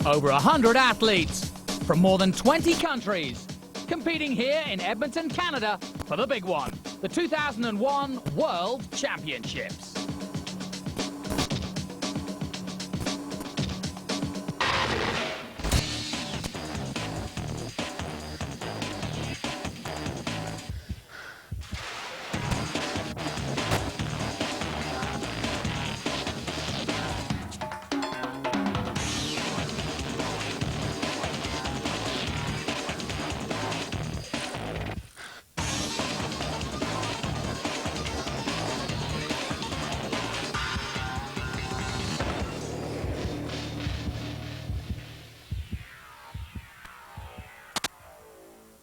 Over 100 athletes from more than 20 countries competing here in Edmonton, Canada for the big one, the 2001 World Championships.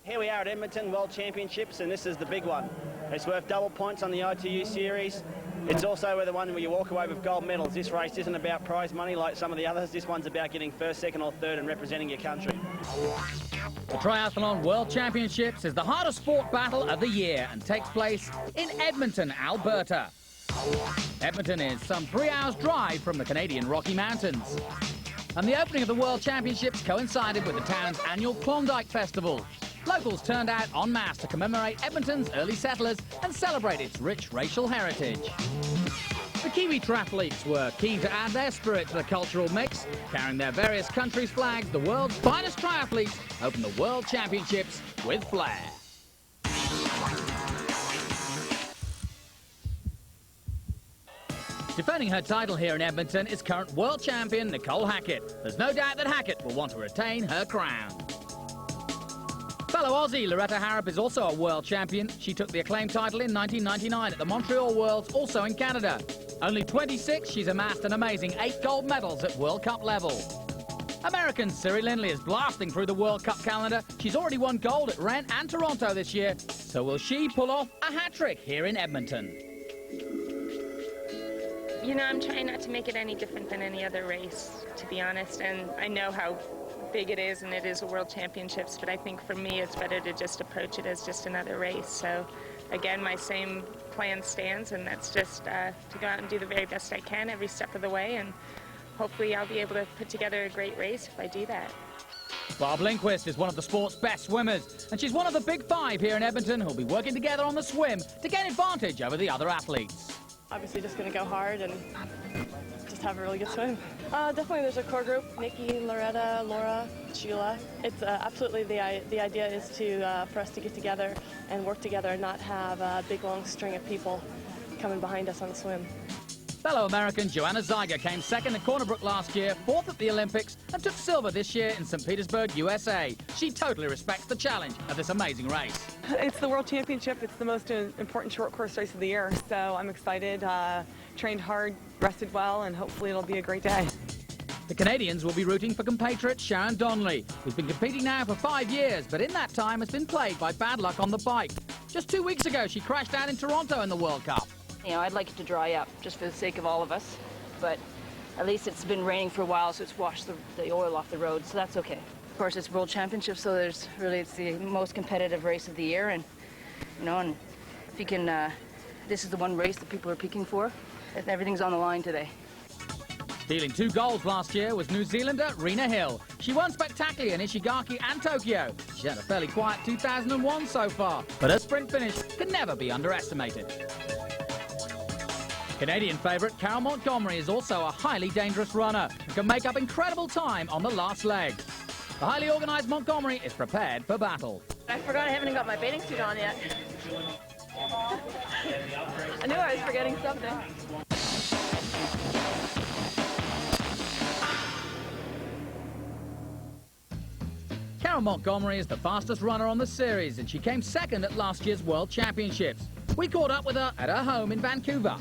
Here we are at Edmonton World Championships, and this is the big one. It's worth double points on the ITU series. It's also the one where you walk away with gold medals. This race isn't about prize money like some of the others. This one's about getting first, second or third and representing your country. The Triathlon World Championships is the hardest sport battle of the year and takes place in Edmonton, Alberta. Edmonton is some 3 hours drive from the Canadian Rocky Mountains. And the opening of the World Championships coincided with the town's annual Klondike Festival. Locals turned out en masse to commemorate Edmonton's early settlers and celebrate its rich racial heritage. The Kiwi triathletes were keen to add their spirit to the cultural mix. Carrying their various countries' flags, the world's finest triathletes opened the World Championships with flair. Defending her title here in Edmonton is current world champion Nicole Hackett. There's no doubt that Hackett will want to retain her crown. Fellow Aussie Loretta Harrop is also a world champion. She took the acclaimed title in 1999 at the Montreal Worlds, also in Canada. Only 26, she's amassed an amazing 8 gold medals at World Cup level. American Siri Lindley is blasting through the World Cup calendar. She's already won gold at Rennes and Toronto this year. So will she pull off a hat-trick here in Edmonton? You know, I'm trying not to make it any different than any other race, to be honest, and I know how big it is, and it is a World Championships, but I think for me it's better to just approach it as just another race. So again, my same plan stands, and that's just to go out and do the very best I can every step of the way, and hopefully I'll be able to put together a great race if I do that. Barb Lindquist is one of the sport's best swimmers, and she's one of the big 5 here in Edmonton who'll be working together on the swim to gain advantage over the other athletes. Obviously just going to go hard and just have a really good swim. Definitely there's a core group, Nikki, Loretta, Laura, Sheila. It's absolutely the idea is for us to get together and work together and not have a big long string of people coming behind us on the swim. Fellow American Joanna Zeiger came second at Cornerbrook last year, 4th at the Olympics, and took silver this year in St. Petersburg, USA. She totally respects the challenge of this amazing race. It's the World Championship. It's the most important short course race of the year. So I'm excited, trained hard, rested well, and hopefully it'll be a great day. The Canadians will be rooting for compatriot Sharon Donnelly, who's been competing now for 5 years, but in that time has been plagued by bad luck on the bike. Just 2 weeks ago, she crashed out in Toronto in the World Cup. You know, I'd like it to dry up, just for the sake of all of us, but at least it's been raining for a while, so it's washed the oil off the road, so that's okay. Of course, it's World Championship, so it's the most competitive race of the year, and, you know, and if you can, this is the one race that people are peaking for, and everything's on the line today. Stealing 2 golds last year was New Zealander Rena Hill. She won spectacularly in Ishigaki and Tokyo. She had a fairly quiet 2001 so far, but her sprint finish can never be underestimated. Canadian favourite Carol Montgomery is also a highly dangerous runner and can make up incredible time on the last leg. The highly organised Montgomery is prepared for battle. I forgot I haven't even got my bathing suit on yet. I knew I was forgetting something. Carol Montgomery is the fastest runner on the series, and she came second at last year's World Championships. We caught up with her at her home in Vancouver.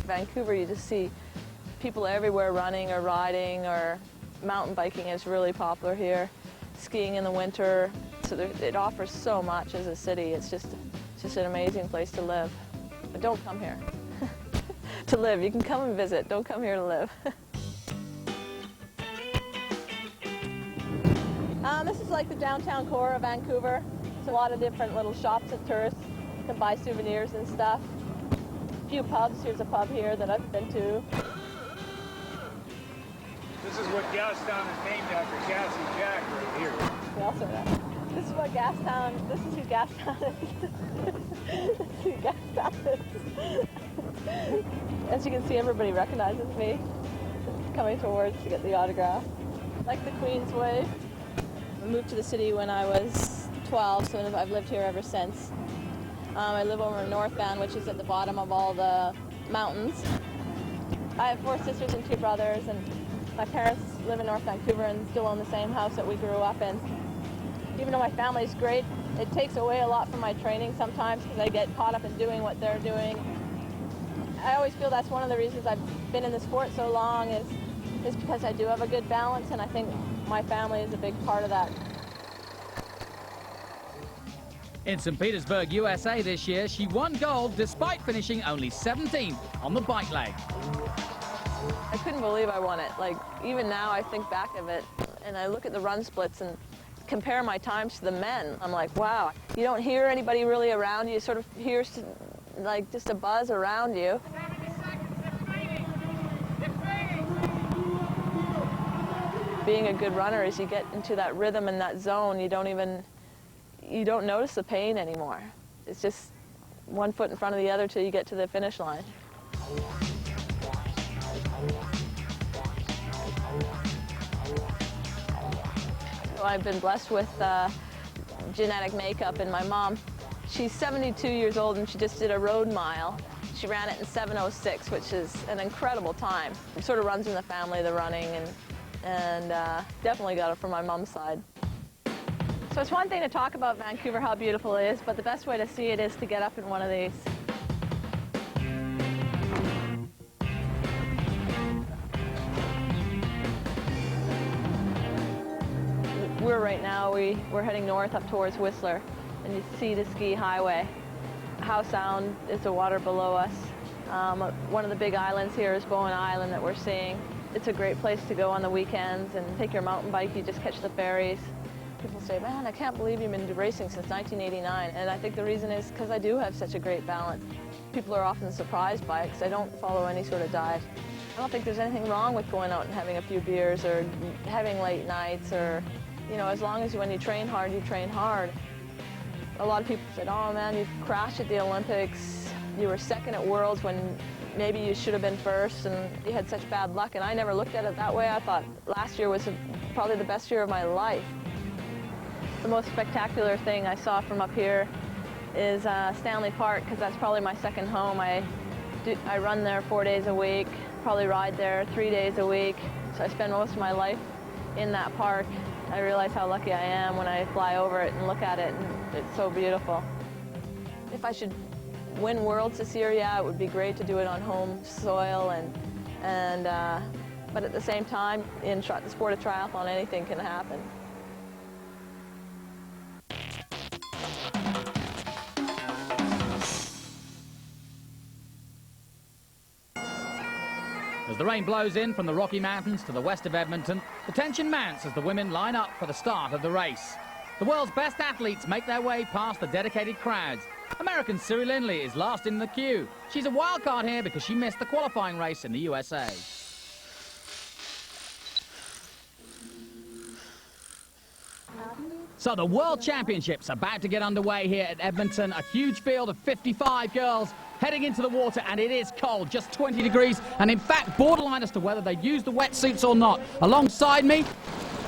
Vancouver, you just see people everywhere running or riding, or mountain biking is really popular here. Skiing in the winter, so it offers so much as a city. It's just an amazing place to live. But don't come here to live. You can come and visit. Don't come here to live. this is like the downtown core of Vancouver. It's a lot of different little shops that tourists can buy souvenirs and stuff. A few pubs. Here's a pub here that I've been to. This is what Gastown is named after, Cassie Jack right here. We also know. This is what Gastown, this is who Gastown is. This is who Gastown is. As you can see, everybody recognizes me coming towards to get the autograph. Like the Queen's Way. I moved to the city when I was 12, so I've lived here ever since. I live over in North Van, which is at the bottom of all the mountains. I have 4 sisters and 2 brothers, and my parents live in North Vancouver and still own the same house that we grew up in. Even though my family's great, it takes away a lot from my training sometimes because I get caught up in doing what they're doing. I always feel that's one of the reasons I've been in the sport so long is because I do have a good balance, and I think my family is a big part of that. In St. Petersburg, USA this year, she won gold despite finishing only 17th on the bike leg. I couldn't believe I won it. Like, even now I think back of it and I look at the run splits and compare my times to the men. I'm like, wow, you don't hear anybody really around you. You sort of hear like just a buzz around you. Being a good runner is you get into that rhythm and that zone, you don't notice the pain anymore. It's just one foot in front of the other till you get to the finish line. So I've been blessed with genetic makeup, and my mom, she's 72 years old and she just did a road mile. She ran it in 7:06, which is an incredible time. It sort of runs in the family, the running, and definitely got it from my mom's side. So it's one thing to talk about Vancouver, how beautiful it is, but the best way to see it is to get up in one of these. Right now, we're heading north up towards Whistler, and you see the ski highway. Howe Sound is the water below us. One of the big islands here is Bowen Island that we're seeing. It's a great place to go on the weekends and take your mountain bike. You just catch the ferries. People say, man, I can't believe you've been racing since 1989. And I think the reason is because I do have such a great balance. People are often surprised by it because I don't follow any sort of diet. I don't think there's anything wrong with going out and having a few beers or having late nights, or, you know, as long as when you train hard, you train hard. A lot of people said, oh man, you crashed at the Olympics. You were second at Worlds when maybe you should have been first, and you had such bad luck. And I never looked at it that way. I thought last year was probably the best year of my life. The most spectacular thing I saw from up here is Stanley Park, because that's probably my second home. I run there 4 days a week, probably ride there 3 days a week. So I spend most of my life in that park. I realize how lucky I am when I fly over it and look at it, and it's so beautiful. If I should win Worlds this year, yeah, it would be great to do it on home soil, but at the same time, in the sport of triathlon, anything can happen. As the rain blows in from the Rocky Mountains to the west of Edmonton, the tension mounts as the women line up for the start of the race. The world's best athletes make their way past the dedicated crowds. American Siri Lindley is last in the queue. She's a wild card here because she missed the qualifying race in the USA. So the World Championships are about to get underway here at Edmonton. A huge field of 55 girls heading into the water, and it is cold, just 20 degrees, and in fact borderline as to whether they use the wetsuits or not. Alongside me,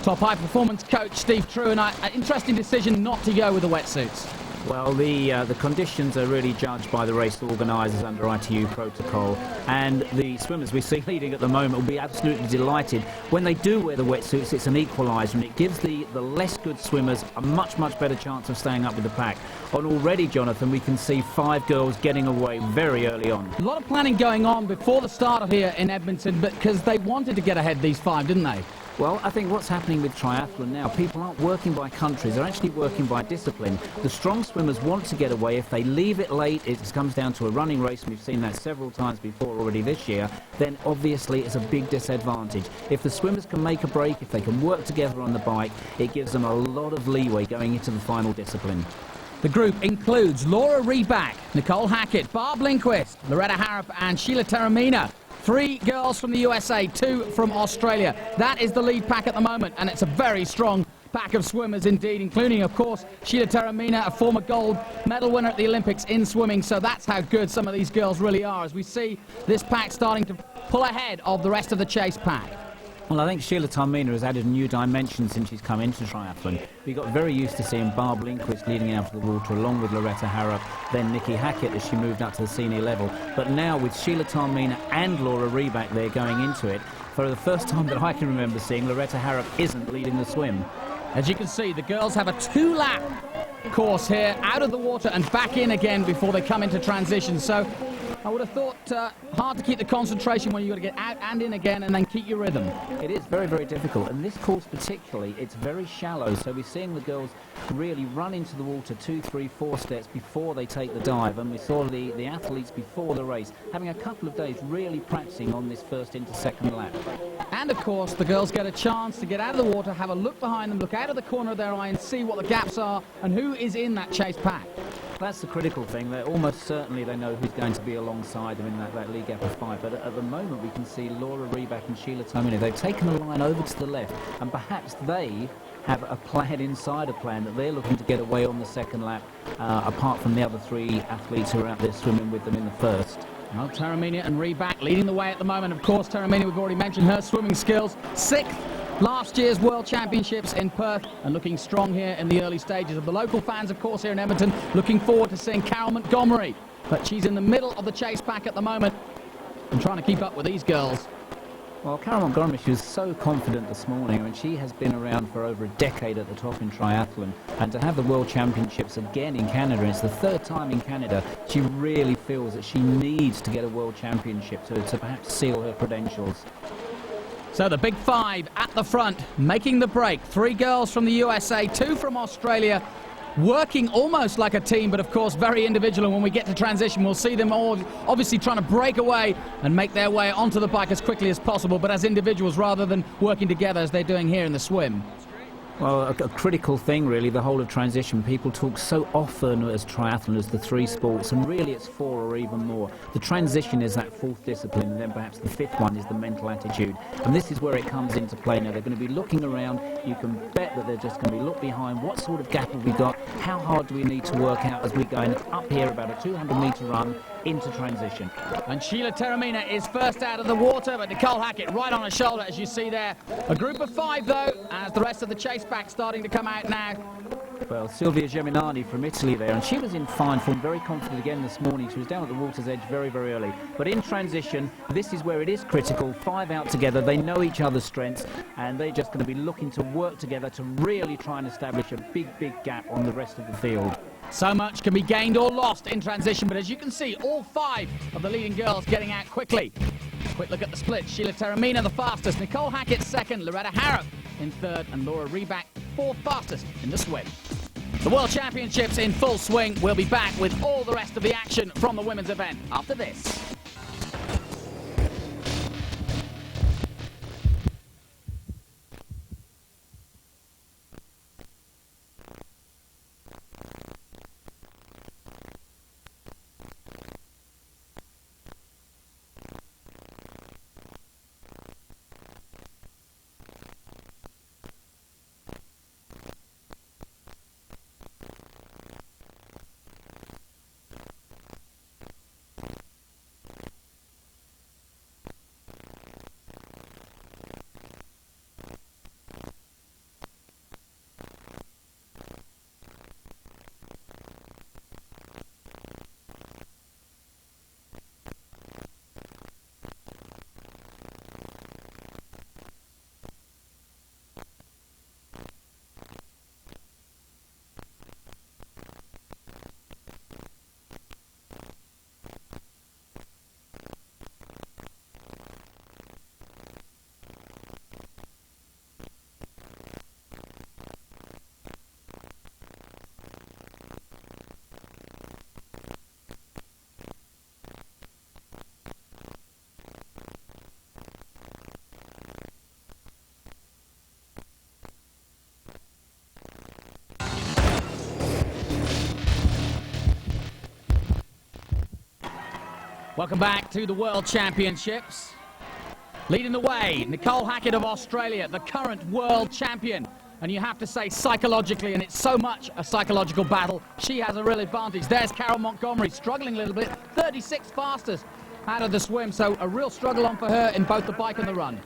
top high performance coach Steve True, and an interesting decision not to go with the wetsuits. Well, the conditions are really judged by the race organisers under ITU protocol, and the swimmers we see leading at the moment will be absolutely delighted. When they do wear the wetsuits, it's an equaliser, and it gives the less good swimmers a much better chance of staying up with the pack. And already, Jonathan, we can see 5 girls getting away very early on. A lot of planning going on before the start of here in Edmonton, because they wanted to get ahead, these 5, didn't they? Well, I think what's happening with triathlon now, people aren't working by countries, they're actually working by discipline. The strong swimmers want to get away. If they leave it late, it comes down to a running race, and we've seen that several times before already this year, then obviously it's a big disadvantage. If the swimmers can make a break, if they can work together on the bike, it gives them a lot of leeway going into the final discipline. The group includes Laura Reback, Nicole Hackett, Barb Lindquist, Loretta Harrop and Sheila Taramina. 3 girls from the USA, 2 from Australia. That is the lead pack at the moment, and it's a very strong pack of swimmers indeed, including, of course, Sheila Taramina, a former gold medal winner at the Olympics in swimming. So that's how good some of these girls really are, as we see this pack starting to pull ahead of the rest of the chase pack. Well, I think Sheila Taramina has added a new dimension since she's come into triathlon. We got very used to seeing Barb Lindquist leading out of the water along with Loretta Harrop, then Nikki Hackett as she moved up to the senior level. But now with Sheila Taramina and Laura Reback there going into it, for the first time that I can remember seeing, Loretta Harrop isn't leading the swim. As you can see, the girls have a 2-lap course here, out of the water and back in again before they come into transition. So I would have thought hard to keep the concentration when you've got to get out and in again and then keep your rhythm. It is very, very difficult, and this course particularly, it's very shallow, so we're seeing the girls really run into the water 2, 3, 4 steps before they take the dive, and we saw the athletes before the race having a couple of days really practicing on this first into second lap. And of course the girls get a chance to get out of the water, have a look behind them, look out of the corner of their eye and see what the gaps are and who is in that chase pack. That's the critical thing. They're almost certainly they know who's going to be alongside them in that lead gap of 5. But at the moment we can see Laura Reback and Sheila Taramina. They've taken a line over to the left, and perhaps they have a plan inside a plan that they're looking to get away on the second lap, apart from the other 3 athletes who are out there swimming with them in the first. Well, Taramina and Reback leading the way at the moment. Of course, Taramina, we've already mentioned her swimming skills. 6th last year's World Championships in Perth, and looking strong here in the early stages. Of the local fans, of course, here in Edmonton, looking forward to seeing Carol Montgomery. But she's in the middle of the chase pack at the moment and trying to keep up with these girls. Well, Carol Montgomery, she was so confident this morning. I mean, she has been around for over a decade at the top in triathlon, and to have the World Championships again in Canada, it's the 3rd time in Canada, she really feels that she needs to get a World Championship to perhaps seal her credentials. So the big 5 at the front, making the break. 3 girls from the USA, 2 from Australia, working almost like a team, but of course very individual. And when we get to transition, we'll see them all obviously trying to break away and make their way onto the bike as quickly as possible, but as individuals rather than working together as they're doing here in the swim. Well, a critical thing, really, the whole of transition. People talk so often as triathlon as the 3 sports, and really it's 4 or even more. The transition is that 4th discipline, and then perhaps the 5th one is the mental attitude. And this is where it comes into play now. They're going to be looking around. You can bet that they're just going to be look behind. What sort of gap have we got? How hard do we need to work out as we're going up here about a 200-metre run into transition? And Sheila Taramina is first out of the water, but Nicole Hackett right on her shoulder, as you see there. A group of 5, though, as the rest of the chase back starting to come out now. Well, Silvia Geminani from Italy there, and she was in fine form, very confident again this morning. She was down at the water's edge very, very early. But in transition, this is where it is critical. 5 out together, they know each other's strengths, and they're just going to be looking to work together to really try and establish a big, big gap on the rest of the field. So much can be gained or lost in transition, but as you can see, all 5 of the leading girls getting out quickly. Quick look at the split. Sheila Taramina the fastest, Nicole Hackett 2nd, Loretta Harrop in 3rd, and Laura Reback 4th fastest in the swim. The World Championships in full swing. We'll be back with all the rest of the action from the women's event after this. Welcome back to the World Championships. Leading the way, Nicole Hackett of Australia, the current world champion. And you have to say psychologically, and it's so much a psychological battle, she has a real advantage. There's Carol Montgomery struggling a little bit, 36 fastest out of the swim, so a real struggle on for her in both the bike and the run.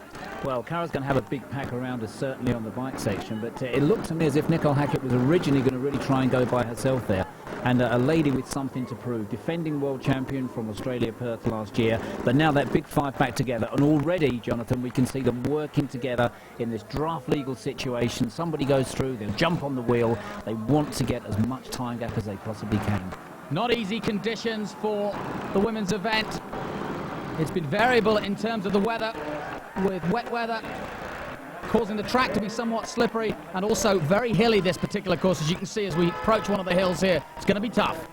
Well, Carol's going to have a big pack around her, certainly on the bike section, but it looked to me as if Nicole Hackett was originally going to really try and go by herself there. And a lady with something to prove, defending world champion from Australia, Perth last year, but now that big five back together, and already, Jonathan, we can see them working together in this draft legal situation. Somebody goes through, they'll jump on the wheel, they want to get as much time gap as they possibly can. Not easy conditions for the women's event. It's been variable in terms of the weather, with wet weather causing the track to be somewhat slippery, and also very hilly, this particular course, as you can see as we approach one of the hills here. It's going to be tough.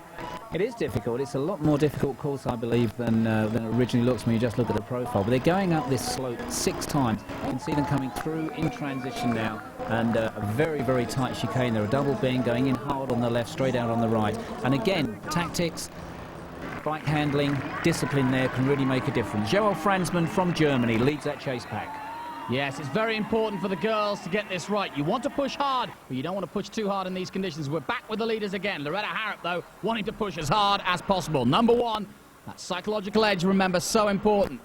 It is difficult. It's a lot more difficult course, I believe, than it originally looks when you just look at the profile. But they're going up this slope 6 times. You can see them coming through in transition now, and a very, very tight chicane. They're a double bend, going in hard on the left, straight out on the right. And again, tactics, bike handling, discipline there can really make a difference. Joel Franzmann from Germany leads that chase pack. Yes, it's very important for the girls to get this right. You want to push hard, but you don't want to push too hard in these conditions. We're back with the leaders again. Loretta Harrop, though, wanting to push as hard as possible. Number 1, that psychological edge, remember, so important.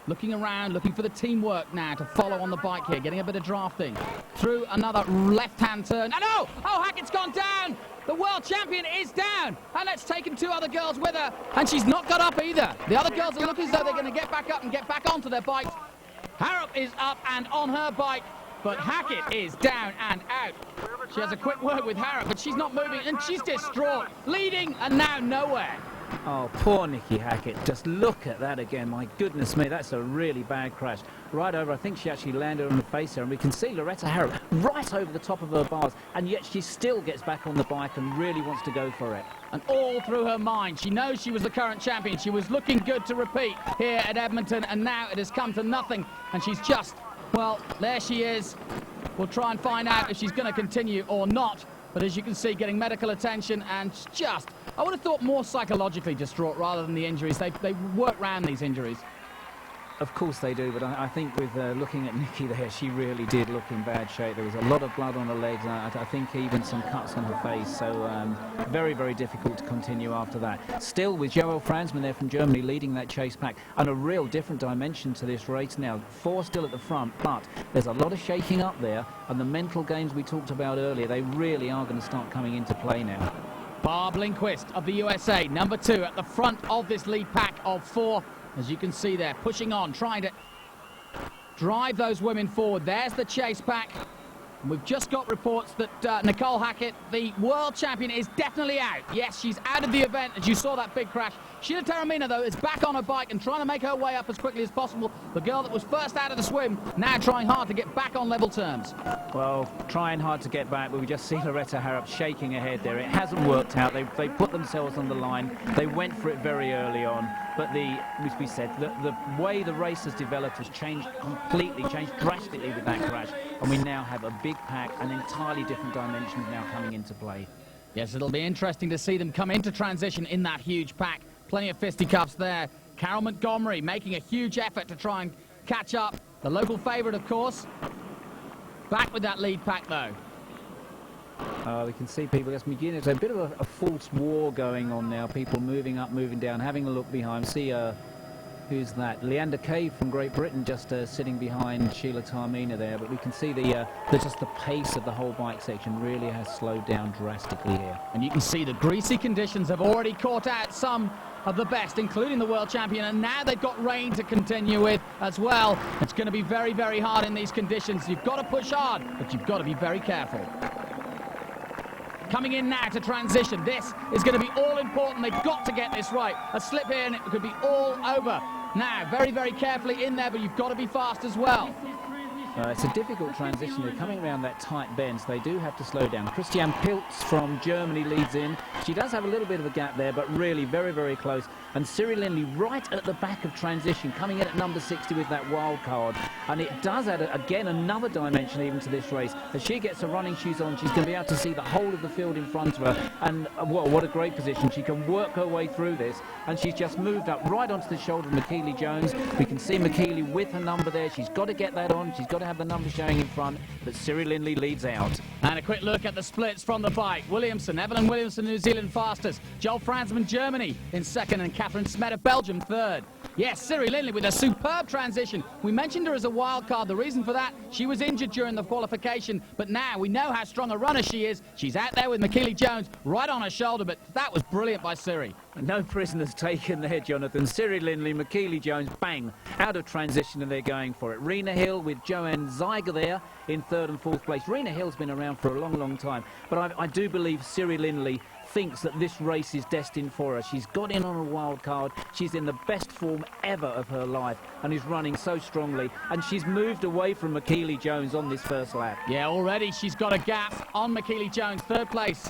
Looking around, looking for the teamwork now to follow on the bike here, getting a bit of drafting. Through another left-hand turn. And oh, Hackett's gone down! The world champion is down, and it's taken 2 other girls with her, and she's not got up either. The other girls are looking as though they're going to get back up and get back onto their bikes. Harrop is up and on her bike, but Hackett is down and out. She has a quick word with Harrop, but she's not moving, and she's distraught. Leading and now nowhere. Oh, poor Nikki Hackett. Just look at that again. My goodness me, that's a really bad crash. Right over, I think she actually landed on the face there, and we can see Loretta Harrop right over the top of her bars, and yet she still gets back on the bike and really wants to go for it. And all through her mind, she knows she was the current champion. She was looking good to repeat here at Edmonton, and now it has come to nothing, and she's just, well, there she is. We'll try and find out if she's going to continue or not. But as you can see, getting medical attention, and just, I would have thought more psychologically distraught rather than the injuries. They work around these injuries. Of course they do, but I think with looking at Nikki there, she really did look in bad shape. There was a lot of blood on her legs, I think even some cuts on her face, so very, very difficult to continue after that. Still, with Joel Franzmann there from Germany leading that chase pack, and a real different dimension to this race now. 4 still at the front, but there's a lot of shaking up there, and the mental games we talked about earlier, they really are going to start coming into play now. Barb Lindquist of the USA, number 2 at the front of this lead pack of 4. As you can see there, pushing on, trying to drive those women forward. There's the chase pack. And we've just got reports that Nicole Hackett, the world champion, is definitely out. Yes, she's out of the event, as you saw that big crash. Sheila Taormina, though, is back on her bike and trying to make her way up as quickly as possible. The girl that was first out of the swim, now trying hard to get back on level terms. Well, trying hard to get back, but we just see Loretta Harrop shaking her head there. It hasn't worked out. They put themselves on the line. They went for it very early on. But as we said, the way the race has developed has changed completely, changed drastically with that crash. And we now have a big pack, an entirely different dimension now coming into play. Yes, it'll be interesting to see them come into transition in that huge pack. Plenty of fisticuffs there. Carol Montgomery making a huge effort to try and catch up. The local favourite, of course. Back with that lead pack, though. We can see people just beginning. There's a bit of a false war going on now. People moving up, moving down, having a look behind. See who's that? Leander Kay from Great Britain just sitting behind Sheila Taormina there. But we can see just the pace of the whole bike section really has slowed down drastically here. And you can see the greasy conditions have already caught out some of the best, including the world champion, and now they've got rain to continue with as well. It's going to be very, very hard in these conditions. You've got to push hard, but you've got to be very careful. Coming in now to transition. This is going to be all important. They've got to get this right. A slip here and it could be all over. Now, very, very carefully in there, but you've got to be fast as well. It's a difficult transition. They're coming around that tight bend, so they do have to slow down. Christiane Pilz from Germany leads in. She does have a little bit of a gap there, but really very, very close. And Ciri Lindley right at the back of transition, coming in at number 60 with that wild card. And it does add, again, another dimension even to this race. As she gets her running shoes on, she's going to be able to see the whole of the field in front of her. And what a great position. She can work her way through this. And she's just moved up right onto the shoulder of McKeely Jones. We can see McKeely with her number there. She's got to get that on. She's got to have the number showing in front. But Ciri Lindley leads out. And a quick look at the splits from the bike. Williamson, Evelyn Williamson, New Zealand fastest. Joel Fransman, Germany in second, and Catherine Smet of Belgium third. Yes, Ciri Lindley with a superb transition. We mentioned her as a wild card. The reason for that, she was injured during the qualification, but now we know how strong a runner she is. She's out there with McKeely Jones right on her shoulder, but that was brilliant by Ciri. No prisoners taken there, Jonathan. Ciri Lindley, McKeely Jones, bang, out of transition, and they're going for it. Rena Hill with Joanne Zeiger there in third and fourth place. Rena Hill's been around for a long, long time, but I do believe Ciri Lindley thinks that this race is destined for her. She's got in on a wild card. She's in the best form ever of her life and is running so strongly. And she's moved away from McKeely Jones on this first lap. Yeah, already she's got a gap on McKeely Jones, third place.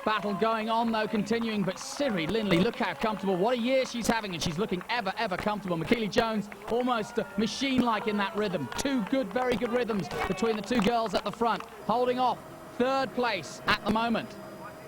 Battle going on, though, continuing, but Ciri Lindley, look how comfortable. What a year she's having, and she's looking ever, ever comfortable. McKeely Jones, almost machine-like in that rhythm. Two good, very good rhythms between the two girls at the front, holding off third place at the moment.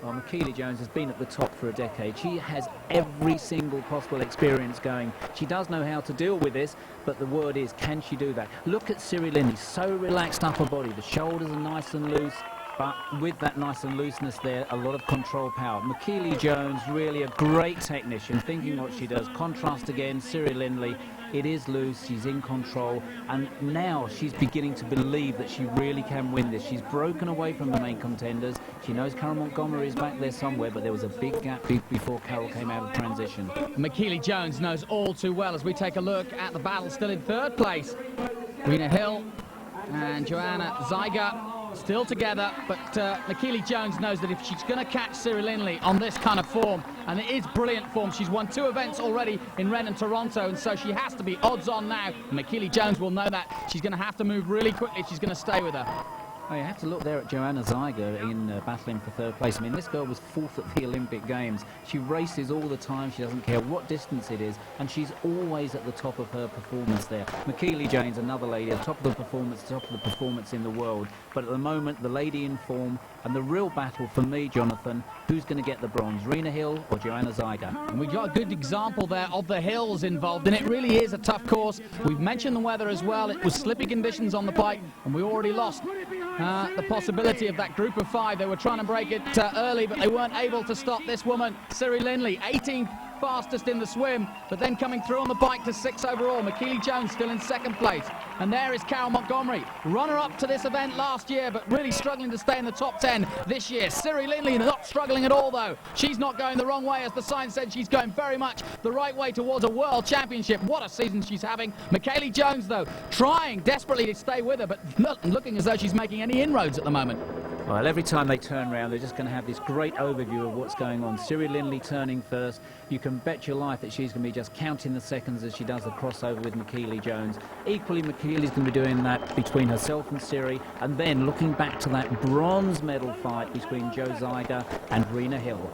Well, McKeely Jones has been at the top for a decade. She has every single possible experience going. She does know how to deal with this, but the word is, can she do that? Look at Ciri Lindley, so relaxed upper body. The shoulders are nice and loose, but with that nice and looseness there, a lot of control power. McKeely Jones, really a great technician, thinking what she does. Contrast again, Ciri Lindley. It is loose, she's in control, and now she's beginning to believe that she really can win this. She's broken away from the main contenders. She knows Carol Montgomery is back there somewhere, but there was a big gap before Carol came out of transition. McKeely Jones knows all too well as we take a look at the battle still in third place. Rena Hill and Joanna Zeiger still together, but McKeely Jones knows that if she's going to catch Ciri Lindley on this kind of form, and it is brilliant form, she's won 2 events already in Rennes and Toronto, and so she has to be odds on now. McKeely Jones will know that. She's going to have to move really quickly if she's going to stay with her. Oh, you have to look there at Joanna Zeiger in battling for third place. I mean, this girl was 4th at the Olympic Games. She races all the time. She doesn't care what distance it is, and she's always at the top of her performance there. McKeely Jones, another lady, at the top of the performance in the world. But at the moment, the lady in form, and the real battle for me, Jonathan, who's going to get the bronze, Rena Hill or Joanna Zeiger? And we've got a good example there of the hills involved, and it really is a tough course. We've mentioned the weather as well. It was slippy conditions on the bike, and we already lost the possibility of that group of 5. They were trying to break it early, but they weren't able to stop this woman, Ciri Lindley, 18th fastest in the swim, but then coming through on the bike to 6 overall. McKeely Jones still in 2nd place. And there is Carol Montgomery, runner-up to this event last year, but really struggling to stay in the top 10 this year. Ciri Lindley not struggling at all, though. She's not going the wrong way, as the sign said. She's going very much the right way towards a world championship. What a season she's having. McKeely Jones, though, trying desperately to stay with her, but not looking as though she's making any inroads at the moment. Well, every time they turn around, they're just going to have this great overview of what's going on. Ciri Lindley turning first. You can bet your life that she's going to be just counting the seconds as she does the crossover with McKeely Jones. Equally, McKeely's going to be doing that between herself and Ciri, and then looking back to that bronze medal fight between Jo Zeiger and Rena Hill.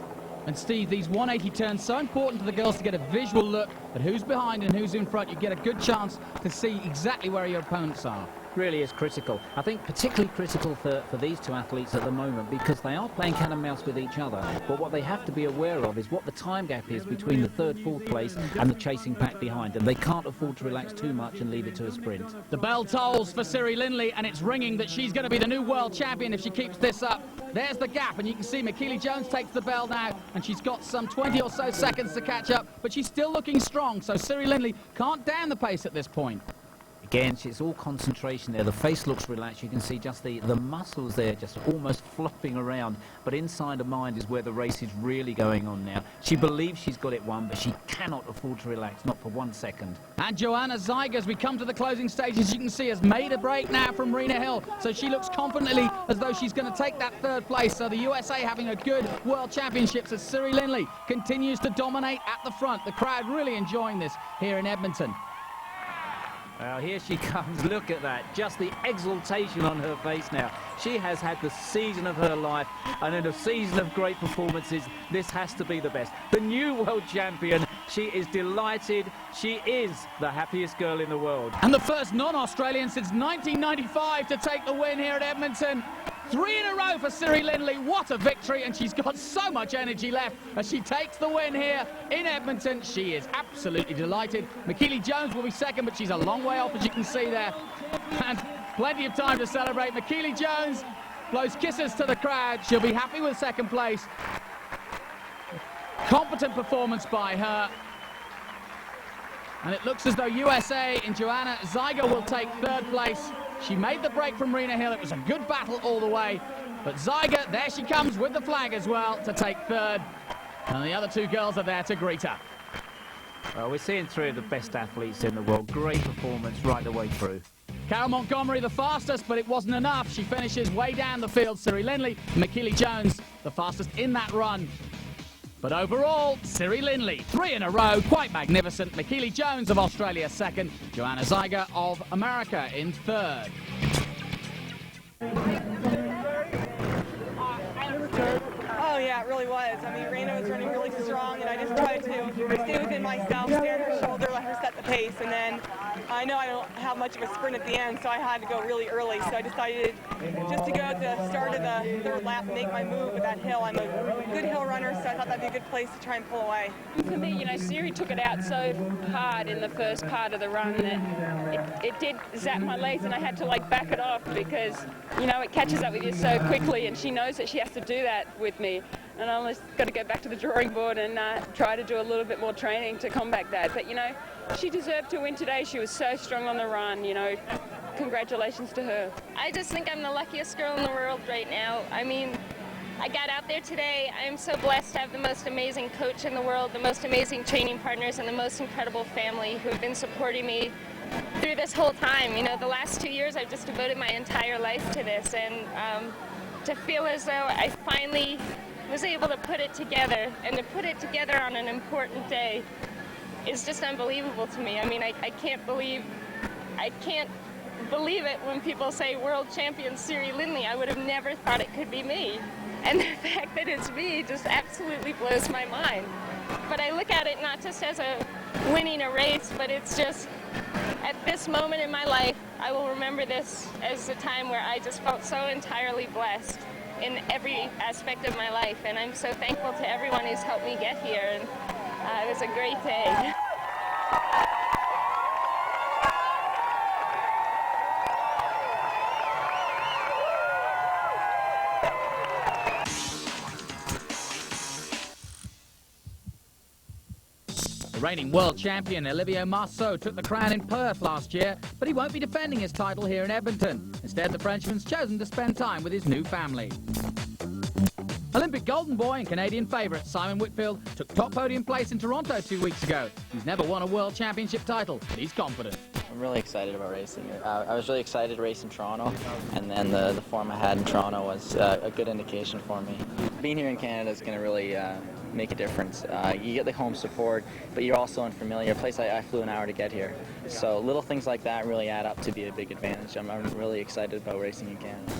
And Steve, these 180 turns, so important to the girls to get a visual look at who's behind and who's in front. You get a good chance to see exactly where your opponents are. Really is critical. I think particularly critical for these 2 athletes at the moment, because they are playing cat and mouse with each other. But what they have to be aware of is what the time gap is between the 3rd, 4th place and the chasing pack behind. And they can't afford to relax too much and leave it to a sprint. The bell tolls for Ciri Lindley, and it's ringing that she's going to be the new world champion if she keeps this up. There's the gap, and you can see McKeely Jones takes the bell now, and she's got some 20 or so seconds to catch up, but she's still looking strong, so Ciri Lindley can't down the pace at this point. Again, it's all concentration there. The face looks relaxed. You can see just the muscles there just almost flopping around. But inside her mind is where the race is really going on now. She believes she's got it won, but she cannot afford to relax, not for 1 second. And Joanna Zeiger, as we come to the closing stages, you can see has made a break now from Rena Hill. So she looks confidently as though she's going to take that 3rd place. So the USA having a good World Championships as Ciri Lindley continues to dominate at the front. The crowd really enjoying this here in Edmonton. Well, here she comes. Look at that. Just the exultation on her face now. She has had the season of her life, and in a season of great performances, this has to be the best. The new world champion. She is delighted. She is the happiest girl in the world. And the first non-Australian since 1995 to take the win here at Edmonton. 3 in a row for Ciri Lindley. What a victory, and she's got so much energy left as she takes the win here in Edmonton. She is absolutely delighted. McKeely Jones will be second, but she's a long way off, as you can see there. And plenty of time to celebrate. McKeely Jones blows kisses to the crowd. She'll be happy with second place. Competent performance by her. And it looks as though USA in Joanna Zeiger will take third place. She made the break from Rena Hill. It was a good battle all the way. But Zeiger, there she comes with the flag as well to take third. And the other two girls are there to greet her. Well, we're seeing three of the best athletes in the world. Great performance right the way through. Carol Montgomery the fastest, but it wasn't enough. She finishes way down the field. Ciri Lindley, McKeely Jones, the fastest in that run. But overall, Ciri Lindley, 3 in a row, quite magnificent. McKeely Jones of Australia second, Joanna Zeiger of America in third. Oh yeah, it really was. I mean, Rena was running really strong, and I just tried to stay within myself, stay on her shoulder, let her set the pace, and then I know I don't have much of a sprint at the end, so I had to go really early. So I decided just to go at the start of the third lap and make my move with that hill. I'm a good hill runner, so I thought that'd be a good place to try and pull away. For me, you know, Ciri took it out so hard in the first part of the run that it did zap my legs, and I had to like back it off because, you know, it catches up with you so quickly, and she knows that she has to do that with me. And I almost got to go back to the drawing board and try to do a little bit more training to combat that. But, you know, she deserved to win today. She was so strong on the run, you know. Congratulations to her. I just think I'm the luckiest girl in the world right now. I mean, I got out there today. I'm so blessed to have the most amazing coach in the world, the most amazing training partners, and the most incredible family who have been supporting me through this whole time. You know, the last 2 years I've just devoted my entire life to this, and to feel as though I finally was able to put it together, and to put it together on an important day is just unbelievable to me. I mean, I can't believe it when people say world champion Ciri Lindley. I would have never thought it could be me. And the fact that it's me just absolutely blows my mind. But I look at it not just as a winning a race, but it's just, at this moment in my life, I will remember this as a time where I just felt so entirely blessed in every aspect of my life, and I'm so thankful to everyone who's helped me get here, and it was a great day. The reigning world champion Olivier Marceau took the crown in Perth last year, but he won't be defending his title here in Edmonton. Instead, the Frenchman's chosen to spend time with his new family. Olympic golden boy and Canadian favourite Simon Whitfield took top podium place in Toronto 2 weeks ago. He's never won a world championship title, but he's confident. I'm really excited about racing. I was really excited to race in Toronto, and then the form I had in Toronto was a good indication for me. Being here in Canada is going to really make a difference. You get the home support, but you're also unfamiliar. A place I flew an hour to get here. So little things like that really add up to be a big advantage. I'm really excited about racing in Canada.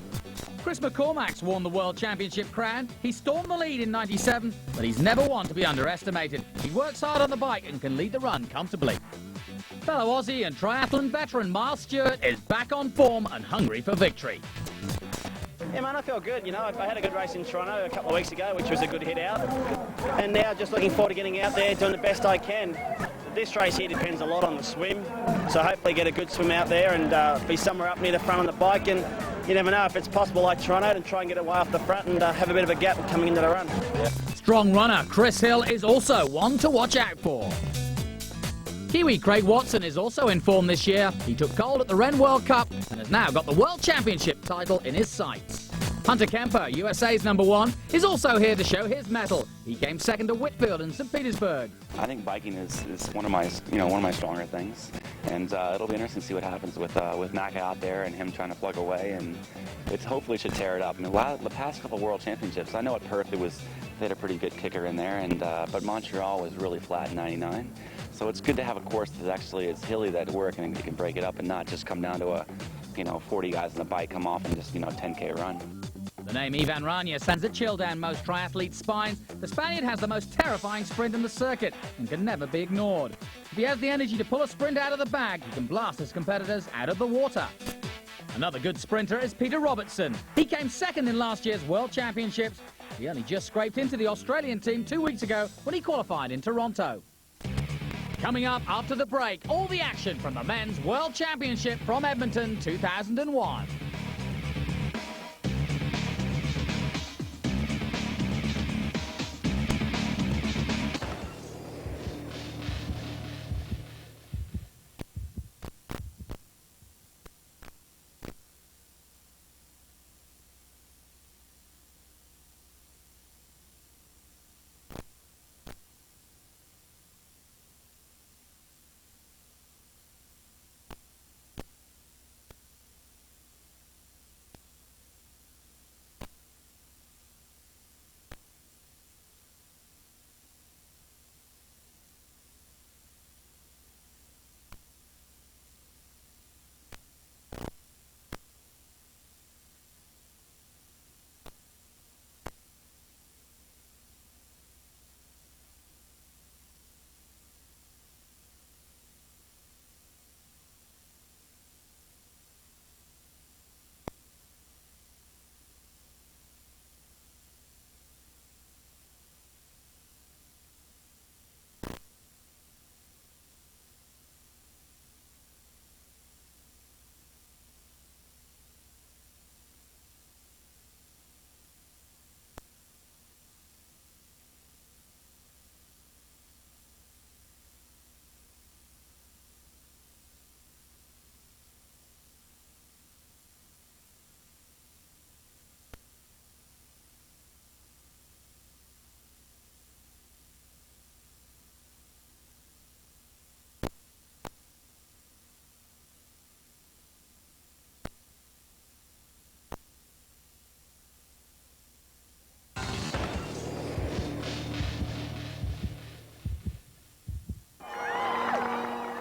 Chris McCormack's won the World Championship crown. He stormed the lead in '97, but he's never one to be underestimated. He works hard on the bike and can lead the run comfortably. Fellow Aussie and triathlon veteran Miles Stewart is back on form and hungry for victory. Yeah, man, I feel good. You know, I had a good race in Toronto a couple of weeks ago, which was a good hit out. And now just looking forward to getting out there, doing the best I can. This race here depends a lot on the swim, so hopefully get a good swim out there and be somewhere up near the front on the bike. And you never know, if it's possible like Toronto, and try and get away off the front and have a bit of a gap coming into the run. Yeah. Strong runner Chris Hill is also one to watch out for. Kiwi Craig Watson is also in form this year. He took gold at the Ren World Cup and has now got the World Championship title in his sights. Hunter Kemper, USA's #1, is also here to show his mettle. He came second to Whitfield in St. Petersburg. I think biking is one of my stronger things, and it'll be interesting to see what happens with Naka out there and him trying to plug away, and it hopefully should tear it up. I mean, the past couple World Championships, I know at Perth they had a pretty good kicker in there, and but Montreal was really flat in '99. So it's good to have a course that actually is hilly, that work, and you can break it up and not just come down to a, 40 guys on the bike come off and just, 10K run. The name Ivan Rania sends a chill down most triathletes' spines. The Spaniard has the most terrifying sprint in the circuit and can never be ignored. If he has the energy to pull a sprint out of the bag, he can blast his competitors out of the water. Another good sprinter is Peter Robertson. He came second in last year's World Championships. He only just scraped into the Australian team 2 weeks ago when he qualified in Toronto. Coming up after the break, all the action from the Men's World Championship from Edmonton 2001.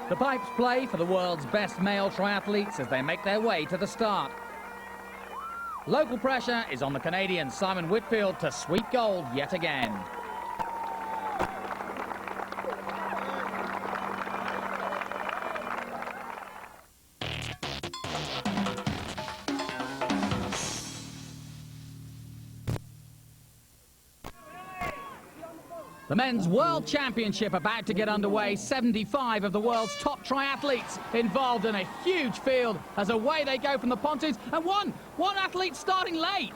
The pipes play for the world's best male triathletes as they make their way to the start. Local pressure is on the Canadian Simon Whitfield to sweep gold yet again. The Men's World Championship about to get underway. 75 of the world's top triathletes involved in a huge field as away they go from the pontoons. And one athlete starting late.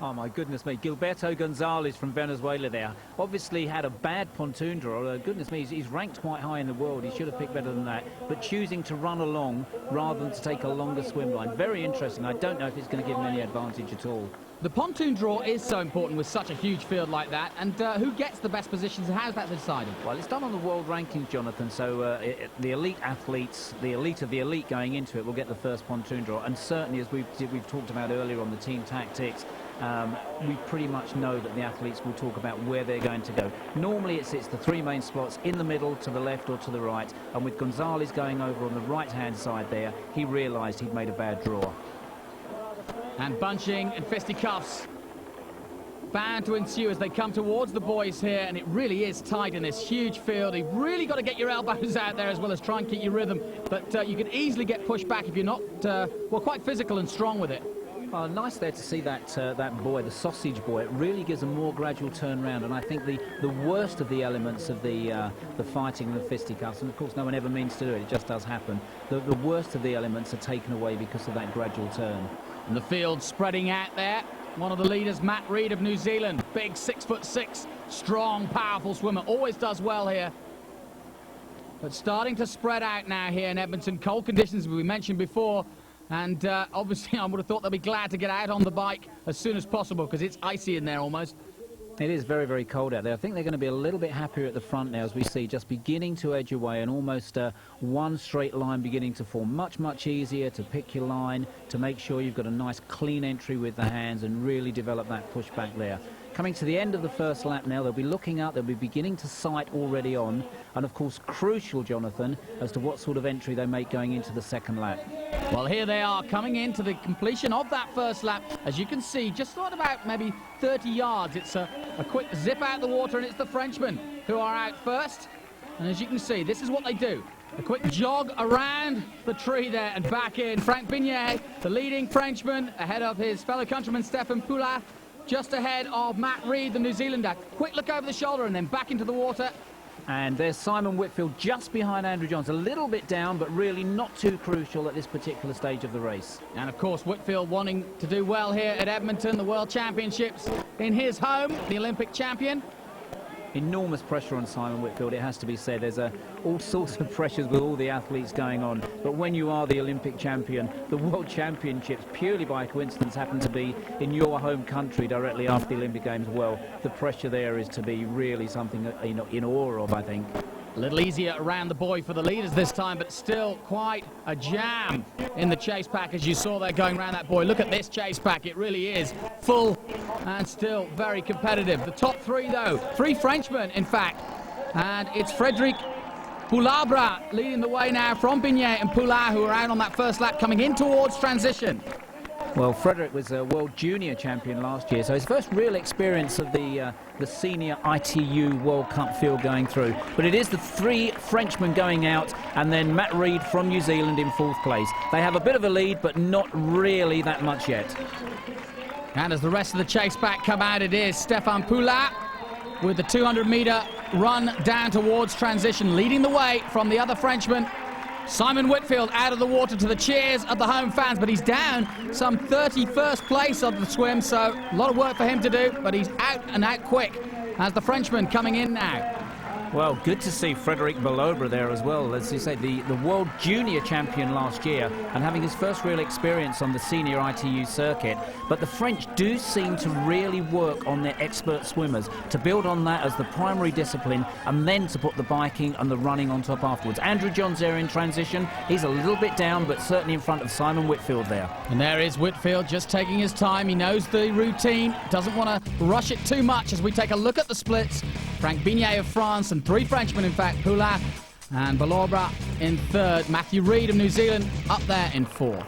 Oh, my goodness me. Gilberto Gonzalez from Venezuela there. Obviously had a bad pontoon draw. Goodness me, he's ranked quite high in the world. He should have picked better than that. But choosing to run along rather than to take a longer swim line. Very interesting. I don't know if it's going to give him any advantage at all. The pontoon draw is so important with such a huge field like that, and who gets the best positions, how's that decided? Well, it's done on the world rankings, Jonathan, so the elite athletes, the elite of the elite going into it will get the first pontoon draw, and certainly, as we've talked about earlier on the team tactics, we pretty much know that the athletes will talk about where they're going to go. Normally it's the three main spots in the middle, to the left or to the right, and with Gonzalez going over on the right-hand side there, he realised he'd made a bad draw. And bunching and fisticuffs bound to ensue as they come towards the boys here, and it really is tight in this huge field. You've really got to get your elbows out there as well as try and keep your rhythm, but you can easily get pushed back if you're not, well, quite physical and strong with it. Well, nice there to see that boy, the sausage boy. It really gives a more gradual turn round, and I think the worst of the elements of the fighting and the fisticuffs, and of course no one ever means to do it, it just does happen. The worst of the elements are taken away because of that gradual turn. And the field spreading out there. One of the leaders, Matt Reid of New Zealand, big 6'6", strong, powerful swimmer, always does well here. But starting to spread out now here in Edmonton. Cold conditions, as we mentioned before. And obviously I would have thought they'll be glad to get out on the bike as soon as possible because it's icy in there almost. It is very, very cold out there. I think they're going to be a little bit happier at the front now, as we see just beginning to edge away and almost one straight line beginning to form. Much, much easier to pick your line, to make sure you've got a nice clean entry with the hands and really develop that push back there. coming to the end of the first lap now. They'll be looking out, they'll be beginning to sight already on, and of course crucial, Jonathan, as to what sort of entry they make going into the second lap. Well, here they are coming into the completion of that first lap. As you can see, just thought about maybe 30 yards. It's a quick zip out the water, and it's the Frenchmen who are out first. And as you can see, this is what they do. A quick jog around the tree there and back in. Frank Binet, the leading Frenchman, ahead of his fellow countryman Stefan Poulin, just ahead of Matt Reed, the New Zealander. Quick look over the shoulder and then back into the water. And there's Simon Whitfield just behind Andrew Johns, a little bit down, but really not too crucial at this particular stage of the race. And of course, Whitfield wanting to do well here at Edmonton, the World Championships in his home, the Olympic champion. Enormous pressure on Simon Whitfield, it has to be said. There's all sorts of pressures with all the athletes going on. But when you are the Olympic champion, the World Championships, purely by coincidence, happen to be in your home country directly after the Olympic Games. Well, the pressure there is to be really something in awe of, I think. A little easier around the buoy for the leaders this time, but still quite a jam in the chase pack, as you saw there going around that buoy. Look at this chase pack, it really is full and still very competitive. The top three, though, three Frenchmen, in fact, and it's Frédéric Poulabra leading the way now from Binet and Poulin, who are out on that first lap, coming in towards transition. Well, Frédéric was a World Junior champion last year, so his first real experience of the senior ITU World Cup field going through. But it is the three Frenchmen going out, and then Matt Reed from New Zealand in fourth place. They have a bit of a lead, but not really that much yet. And as the rest of the chase back come out, it is Stefan Poulin with the 200-metre run down towards transition, leading the way from the other Frenchman. Simon Whitfield out of the water to the cheers of the home fans, but he's down some 31st place of the swim, so a lot of work for him to do, but he's out and out quick as the Frenchman coming in now. Well, good to see Frédéric Poulabra there as well. As you say, the World Junior champion last year and having his first real experience on the senior ITU circuit. But the French do seem to really work on their expert swimmers, to build on that as the primary discipline and then to put the biking and the running on top afterwards. Andrew Johns there in transition. He's a little bit down, but certainly in front of Simon Whitfield there. And there is Whitfield just taking his time. He knows the routine, doesn't want to rush it too much as we take a look at the splits. Frank Binet of France and three Frenchmen, in fact, Poulin and Poulabra in third. Matthew Reed of New Zealand up there in fourth.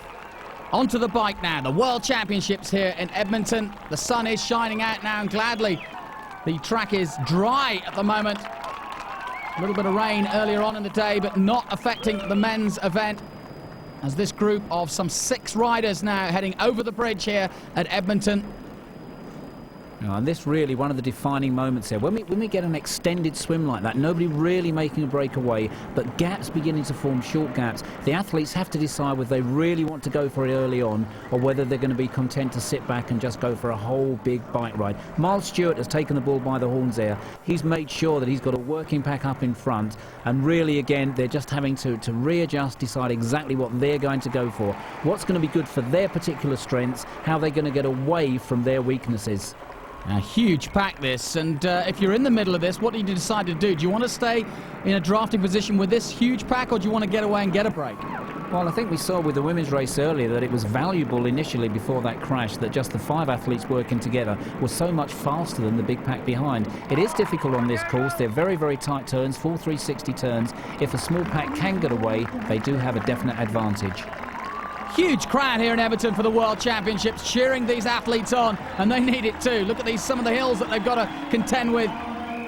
Onto the bike now, the World Championships here in Edmonton. The sun is shining out now, and gladly the track is dry at the moment. A little bit of rain earlier on in the day, but not affecting the men's event, as this group of some 6 riders now heading over the bridge here at Edmonton. And this really one of the defining moments here. When we get an extended swim like that, nobody really making a breakaway, but gaps beginning to form, short gaps, the athletes have to decide whether they really want to go for it early on or whether they're going to be content to sit back and just go for a whole big bike ride. Miles Stewart has taken the bull by the horns there. He's made sure that he's got a working pack up in front, and really again they're just having to readjust, decide exactly what they're going to go for, what's going to be good for their particular strengths, how they're going to get away from their weaknesses. A huge pack this, and if you're in the middle of this, what do you decide to do? Do you want to stay in a drafting position with this huge pack, or do you want to get away and get a break? Well, I think we saw with the women's race earlier that it was valuable initially before that crash that just the 5 athletes working together was so much faster than the big pack behind. It is difficult on this course. They're very, very tight turns, full 360 turns. If a small pack can get away, they do have a definite advantage. Huge crowd here in Edmonton for the World Championships, cheering these athletes on, and they need it too. Look at some of the hills that they've got to contend with.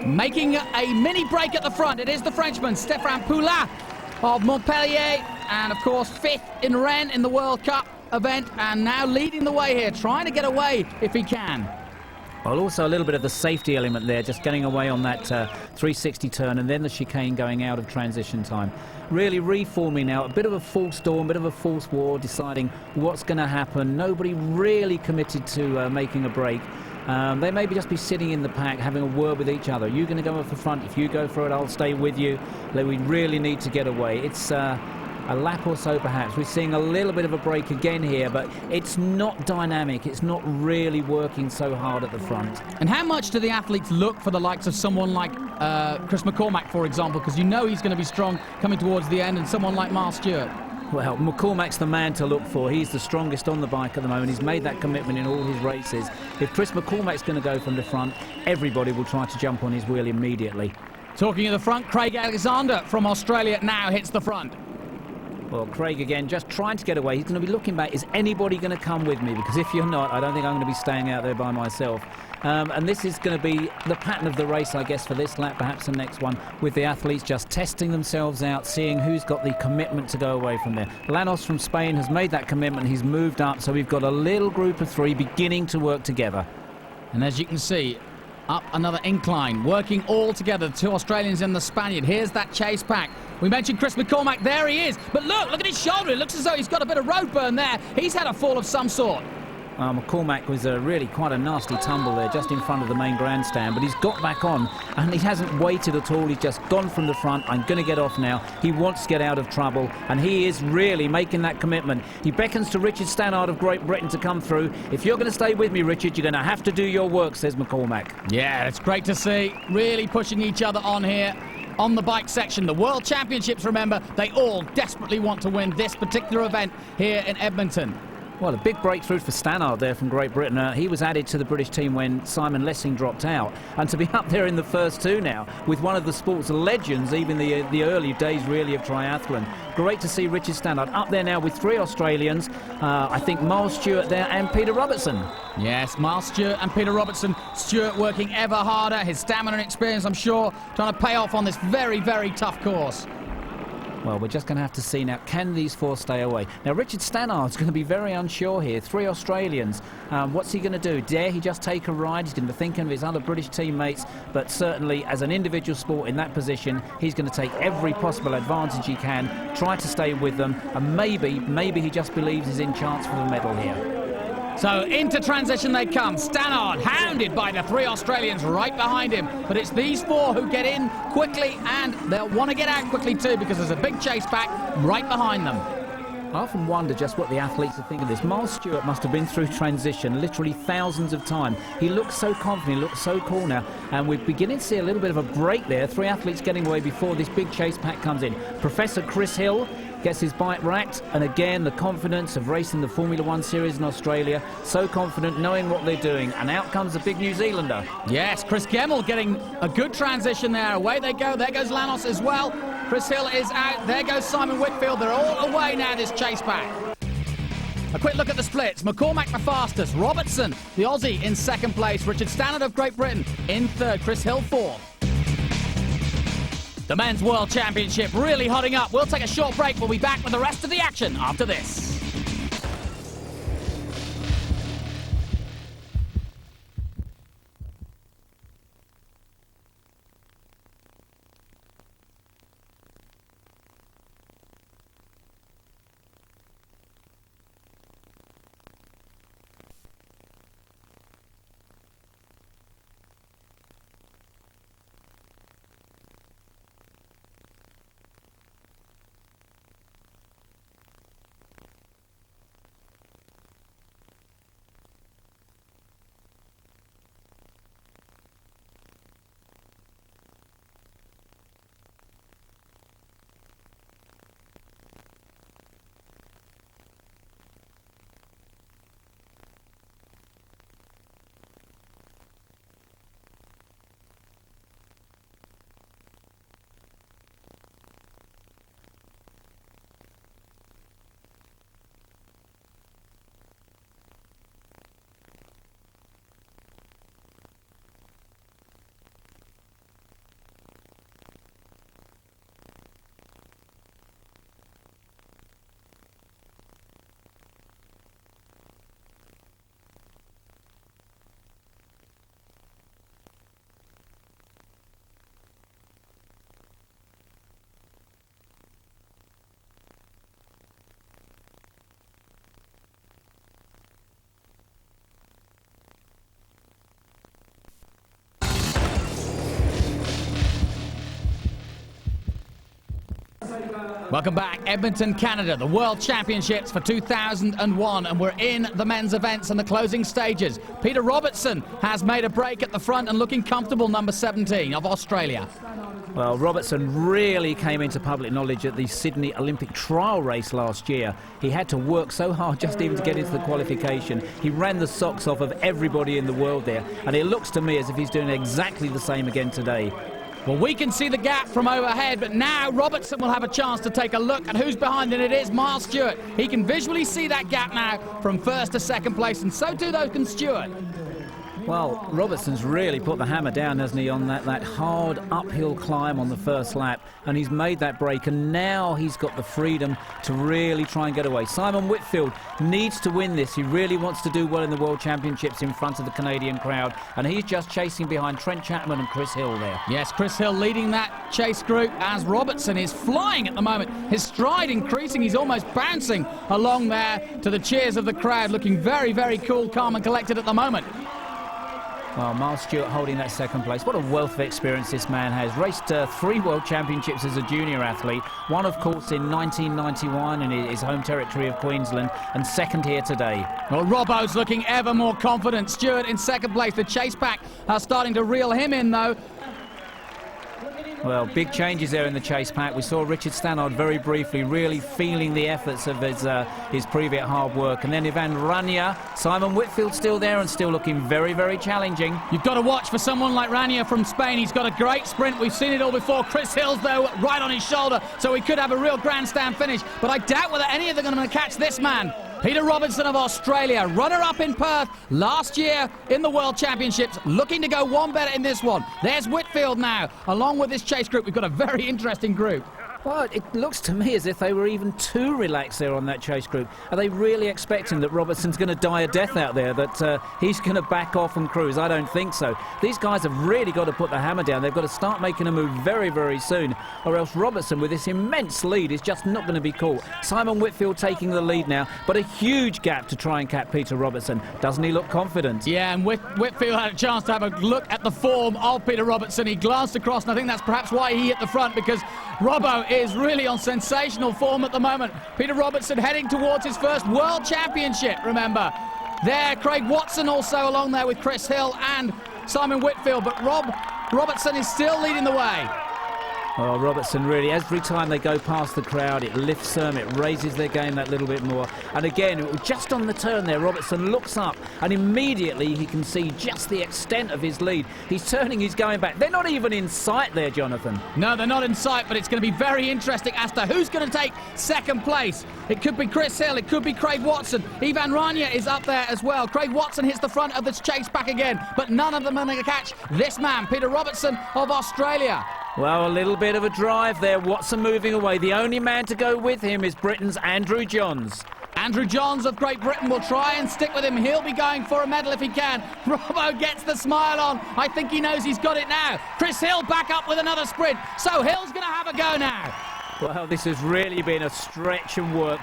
Making a mini break at the front, it is the Frenchman, Stefan Poulin of Montpellier, and of course 5th in Rennes in the World Cup event, and now leading the way here, trying to get away if he can. Well, also a little bit of the safety element there, just getting away on that 360 turn and then the chicane going out of transition time. Really reforming now, a bit of a false storm, a bit of a false war, deciding what's going to happen. Nobody really committed to making a break. They maybe just be sitting in the pack, having a word with each other. You're going to go off the front. If you go for it, I'll stay with you. We really need to get away. It's a lap or so perhaps. We're seeing a little bit of a break again here, but it's not dynamic. It's not really working so hard at the front. And how much do the athletes look for the likes of someone like Chris McCormack, for example, because you know he's going to be strong coming towards the end, and someone like Miles Stewart? Well, McCormack's the man to look for. He's the strongest on the bike at the moment. He's made that commitment in all his races. If Chris McCormack's going to go from the front, everybody will try to jump on his wheel immediately. Talking of the front, Craig Alexander from Australia now hits the front. Well, Craig again, just trying to get away. He's going to be looking back. Is anybody going to come with me? Because if you're not, I don't think I'm going to be staying out there by myself. And this is going to be the pattern of the race, I guess, for this lap, perhaps the next one, with the athletes just testing themselves out, seeing who's got the commitment to go away from there. Llanos from Spain has made that commitment. He's moved up, so we've got a little group of three beginning to work together. And as you can see, up another incline, working all together, the two Australians and the Spaniard. Here's that chase pack. We mentioned Chris McCormack, there he is. But look at his shoulder. It looks as though he's got a bit of road burn there. He's had a fall of some sort. McCormack was really quite a nasty tumble there just in front of the main grandstand, but he's got back on and he hasn't waited at all. He's just gone from the front. I'm going to get off now. He wants to get out of trouble, and he is really making that commitment. He beckons to Richard Stannard of Great Britain to come through. If you're going to stay with me, Richard, you're going to have to do your work, says McCormack. Yeah, it's great to see. Really pushing each other on here. On the bike section, the World Championships, remember, they all desperately want to win this particular event here in Edmonton. Well, a big breakthrough for Stannard there from Great Britain. He was added to the British team when Simon Lessing dropped out. And to be up there in the first two now with one of the sport's legends, even the early days really of triathlon. Great to see Richard Stannard up there now with three Australians. I think Miles Stewart there and Peter Robertson. Yes, Miles Stewart and Peter Robertson. Stewart working ever harder. His stamina and experience, I'm sure, trying to pay off on this very, very tough course. Well, we're just going to have to see now, can these four stay away? Now, Richard Stannard's going to be very unsure here. Three Australians. What's he going to do? Dare he just take a ride? He's going to be thinking of his other British teammates, but certainly as an individual sport in that position, he's going to take every possible advantage he can, try to stay with them, and maybe he just believes he's in chance for the medal here. So into transition they come. Stannard hounded by the three Australians right behind him. But it's these four who get in quickly, and they'll want to get out quickly too because there's a big chase pack right behind them. I often wonder just what the athletes are thinking of this. Miles Stewart must have been through transition literally thousands of times. He looks so confident, he looks so cool now, and we're beginning to see a little bit of a break there. Three athletes getting away before this big chase pack comes in. Professor Chris Hill gets his bike racked, and again the confidence of racing the Formula One series in Australia, so confident, knowing what they're doing, and out comes the big New Zealander. Yes, Chris Gemmell getting a good transition there. Away they go. There goes Llanos as well. Chris Hill is out. There goes Simon Whitfield. They're all away now, this chase pack. A quick look at the splits. McCormack the fastest. Robertson, the Aussie, in second place. Richard Stannard of Great Britain in third. Chris Hill fourth. The Men's World Championship really hotting up. We'll take a short break. We'll be back with the rest of the action after this. Welcome back, Edmonton, Canada, the World Championships for 2001, and we're in the men's events and the closing stages. Peter Robertson has made a break at the front and looking comfortable, number 17 of Australia. Well, Robertson really came into public knowledge at the Sydney Olympic trial race last year. He had to work so hard just even to get into the qualification. He ran the socks off of everybody in the world there, and it looks to me as if he's doing exactly the same again today. Well, we can see the gap from overhead, but now Robertson will have a chance to take a look at who's behind, and it is Miles Stewart. He can visually see that gap now from first to second place, and so too, though, can Stewart. Well, Robertson's really put the hammer down, hasn't he, on that hard uphill climb on the first lap, and he's made that break, and now he's got the freedom to really try and get away. Simon Whitfield needs to win this. He really wants to do well in the World Championships in front of the Canadian crowd, and he's just chasing behind Trent Chapman and Chris Hill there. Yes, Chris Hill leading that chase group as Robertson is flying at the moment. His stride increasing. He's almost bouncing along there to the cheers of the crowd, looking very, very cool, calm and collected at the moment. Well, Miles Stewart holding that second place. What a wealth of experience this man has. Raced 3 World Championships as a junior athlete. One, of course, in 1991 in his home territory of Queensland, and second here today. Well, Robbo's looking ever more confident. Stewart in second place. The chase pack are starting to reel him in, though. Well, big changes there in the chase pack. We saw Richard Stannard very briefly, really feeling the efforts of his previous hard work. And then Ivan Rania, Simon Whitfield still there and still looking very, very challenging. You've got to watch for someone like Rania from Spain. He's got a great sprint. We've seen it all before. Chris Hill's, though, right on his shoulder, so he could have a real grandstand finish. But I doubt whether any of them are going to catch this man. Peter Robertson of Australia, runner-up in Perth last year in the World Championships, looking to go one better in this one. There's Whitfield now, along with this chase group. We've got a very interesting group. Well, it looks to me as if they were even too relaxed there on that chase group. Are they really expecting that Robertson's going to die a death out there, that he's going to back off and cruise? I don't think so. These guys have really got to put the hammer down. They've got to start making a move very, very soon, or else Robertson, with this immense lead, is just not going to be caught. Simon Whitfield taking the lead now, but a huge gap to try and catch Peter Robertson. Doesn't he look confident? Yeah, and Whitfield had a chance to have a look at the form of Peter Robertson. He glanced across, and I think that's perhaps why he hit the front, because Robbo is really on sensational form at the moment. Peter Robertson heading towards his first World Championship, remember. There, Craig Watson also along there with Chris Hill and Simon Whitfield, but Robertson is still leading the way. Well, Robertson really, every time they go past the crowd, it lifts them, it raises their game that little bit more. And again, just on the turn there, Robertson looks up and immediately he can see just the extent of his lead. He's turning, he's going back. They're not even in sight there, Jonathan. No, they're not in sight, but it's going to be very interesting as to who's going to take second place. It could be Chris Hill, it could be Craig Watson. Ivan Rania is up there as well. Craig Watson hits the front of this chase back again, but none of them are going to catch this man, Peter Robertson of Australia. Well, a little bit of a drive there. Watson moving away. The only man to go with him is Britain's Andrew Johns. Andrew Johns of Great Britain will try and stick with him. He'll be going for a medal if he can. Robbo gets the smile on. I think he knows he's got it now. Chris Hill back up with another sprint. So Hill's going to have a go now. Well, this has really been a stretch and work.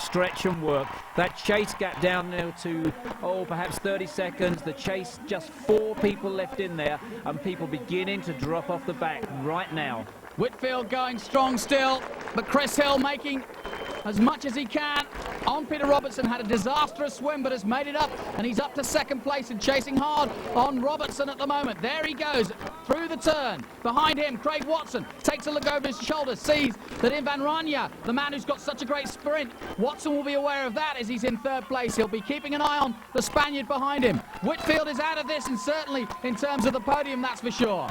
That chase gap down now to, perhaps 30 seconds. The chase, just 4 people left in there, and people beginning to drop off the back right now. Whitfield going strong still, but Chris Hill making as much as he can on Peter Robertson. Had a disastrous swim, but has made it up, and he's up to second place and chasing hard on Robertson at the moment. There he goes through the turn. Behind him, Craig Watson takes a look over his shoulder, sees that Ivan Rania, the man who's got such a great sprint, Watson will be aware of that as he's in third place. He'll be keeping an eye on the Spaniard behind him. Whitfield is out of this, and certainly in terms of the podium, that's for sure.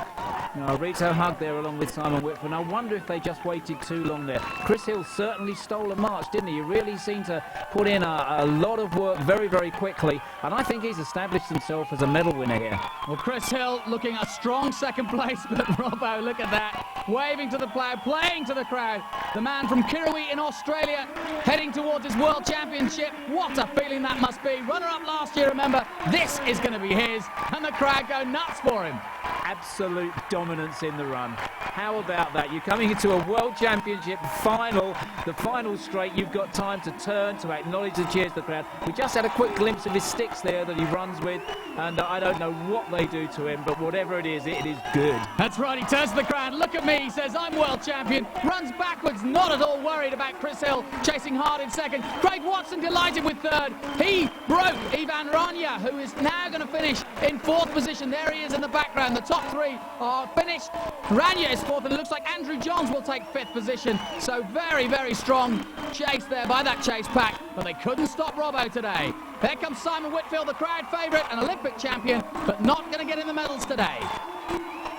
Now, Rito hug there along with Simon Whitfield. I wonder if they just waited too long there. Chris Hill certainly stole a march, didn't he? He really seemed to put in a lot of work very, very quickly, and I think he's established himself as a medal winner here. Well, Chris Hill looking a strong second place, but Robbo, look at that, waving to the crowd, playing to the crowd. The man from Kirrawee in Australia heading towards his World Championship. What a feeling that must be. Runner-up last year, remember, this is going to be his, and the crowd go nuts for him. Absolute dominance in the run. How about that? You're coming into a World Championship final, the final straight. You've got time to turn, to acknowledge the cheers of the crowd. We just had a quick glimpse of his sticks there that he runs with, and I don't know what they do to him, but whatever it is good. That's right, he turns to the crowd. Look at me, me, says I'm world champion, runs backwards, not at all worried about Chris Hill, chasing hard in second. Craig Watson delighted with third. He broke Ivan Rania, who is now going to finish in fourth position. There he is in the background. The top three are finished. Rania is fourth, and it looks like Andrew Johns will take fifth position. So very, very strong chase there by that chase pack, but they couldn't stop Robbo today. Here comes Simon Whitfield, the crowd favourite, an Olympic champion, but not going to get in the medals today.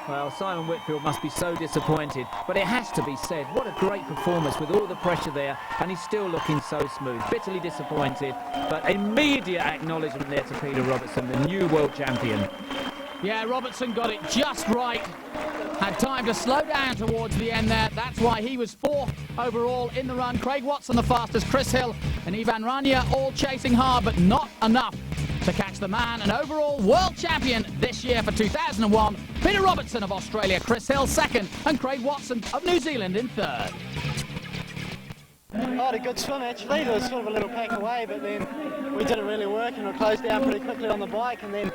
Well, Simon Whitfield must be so disappointed, but it has to be said, what a great performance with all the pressure there, and he's still looking so smooth. Bitterly disappointed, but immediate acknowledgement there to Peter Robertson, the new world champion. Yeah, Robertson got it just right. Had time to slow down towards the end there. That's why he was fourth overall in the run. Craig Watson the fastest, Chris Hill and Ivan Rania all chasing hard, but not enough to catch the man and overall world champion this year for 2001. Peter Robertson of Australia, Chris Hill second, and Craig Watson of New Zealand in third. I had a good swim actually. There was sort of a little pack away, but then we didn't really work and we closed down pretty quickly on the bike, and then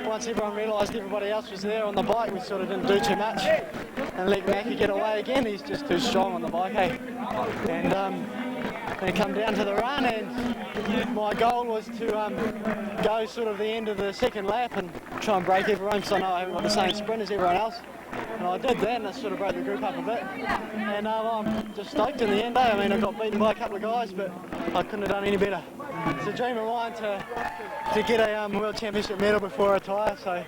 once everyone realised everybody else was there on the bike, we sort of didn't do too much and let Mackie get away again. He's just too strong on the bike, hey? And then come down to the run, and my goal was to go sort of the end of the second lap and try and break everyone, so I know I haven't got the same sprint as everyone else. And I did that, and I sort of broke the group up a bit. And I'm just stoked in the end, I mean, I got beaten by a couple of guys, but I couldn't have done any better. It's a dream of mine to get a World Championship medal before I retire, so